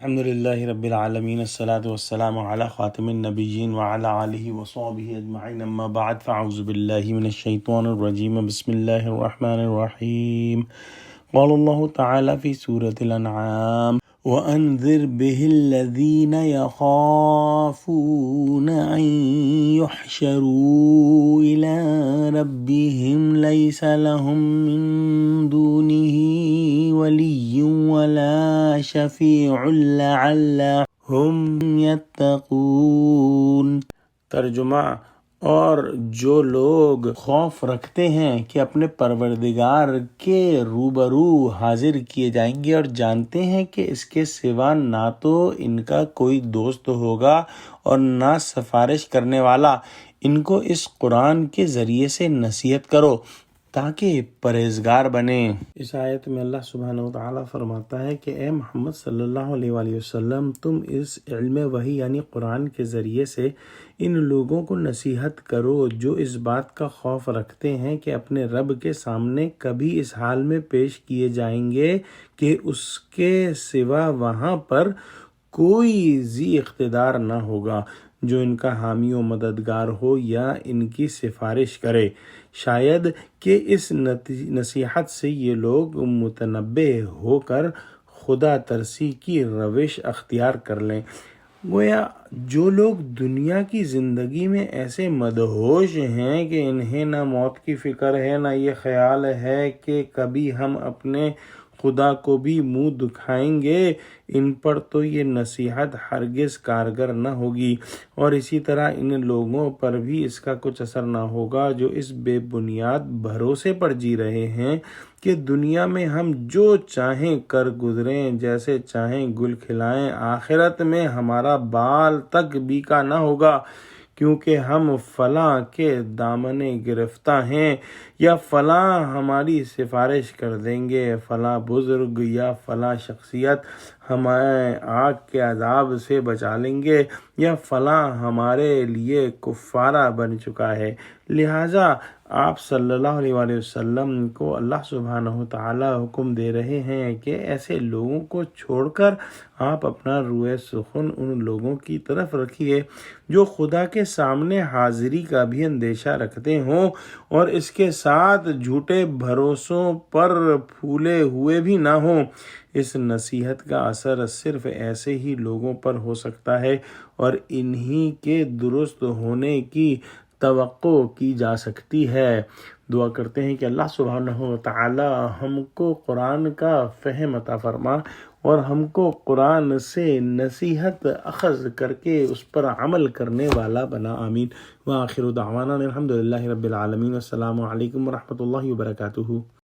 الحمد لله رب العالمين الصلاة والسلام على خاتم النبيين وعلى آله وصحبه أجمعين أما بعد فأعوذ بالله من الشيطان الرجيم بسم الله الرحمن الرحيم قال الله تعالى في سورة الأنعام وأنذر به الذين يخافون أن يحشروا إلى ربهم ليس لهم من دونه ولي ولا شفيع لعلهم يتقون۔ ترجمہ: اور جو لوگ خوف رکھتے ہیں کہ اپنے پروردگار کے روبرو حاضر کیے جائیں گے اور جانتے ہیں کہ اس کے سوا نہ تو ان کا کوئی دوست ہوگا اور نہ سفارش کرنے والا، ان کو اس قرآن کے ذریعے سے نصیحت کرو تاکہ پرہیزگار بنیں۔ اس آیت میں اللہ سبحانہ وتعالیٰ فرماتا ہے کہ اے محمد صلی اللہ علیہ وآلہ وسلم، تم اس علم وحی یعنی قرآن کے ذریعے سے ان لوگوں کو نصیحت کرو جو اس بات کا خوف رکھتے ہیں کہ اپنے رب کے سامنے کبھی اس حال میں پیش کیے جائیں گے کہ اس کے سوا وہاں پر کوئی ذی اقتدار نہ ہوگا جو ان کا حامی و مددگار ہو یا ان کی سفارش کرے۔ شاید کہ اس نصیحت سے یہ لوگ متنبہ ہو کر خدا ترسی کی روش اختیار کر لیں۔ گویا جو لوگ دنیا کی زندگی میں ایسے مدہوش ہیں کہ انہیں نہ موت کی فکر ہے، نہ یہ خیال ہے کہ کبھی ہم اپنے خدا کو بھی منہ دکھائیں گے، ان پر تو یہ نصیحت ہرگز کارگر نہ ہوگی، اور اسی طرح ان لوگوں پر بھی اس کا کچھ اثر نہ ہوگا جو اس بے بنیاد بھروسے پر جی رہے ہیں کہ دنیا میں ہم جو چاہیں کر گزریں، جیسے چاہیں گل کھلائیں، آخرت میں ہمارا بال تک بیکا نہ ہوگا، کیونکہ ہم فلاں کے دامنے گرفتہ ہیں، یا فلاں ہماری سفارش کر دیں گے، فلاں بزرگ یا فلاں شخصیت ہمیں آگ کے عذاب سے بچا لیں گے، یا فلاں ہمارے لیے کفارہ بن چکا ہے۔ لہٰذا آپ صلی اللہ علیہ وآلہ وسلم کو اللہ سبحانہ وتعالیٰ حکم دے رہے ہیں کہ ایسے لوگوں کو چھوڑ کر آپ اپنا روئے سخن ان لوگوں کی طرف رکھیے جو خدا کے سامنے حاضری کا بھی اندیشہ رکھتے ہوں اور اس کے ساتھ جھوٹے بھروسوں پر پھولے ہوئے بھی نہ ہوں۔ اس نصیحت کا اثر صرف ایسے ہی لوگوں پر ہو سکتا ہے اور انہی کے درست ہونے کی توقع کی جا سکتی ہے۔ دعا کرتے ہیں کہ اللہ سبحانہ وتعالی ہم کو قرآن کا فہم عطا فرما اور ہم کو قرآن سے نصیحت اخذ کر کے اس پر عمل کرنے والا بنا، آمین۔ وآخر دعوانا الحمد للہ رب العالمین۔ السلام علیکم ورحمۃ اللہ وبرکاتہ۔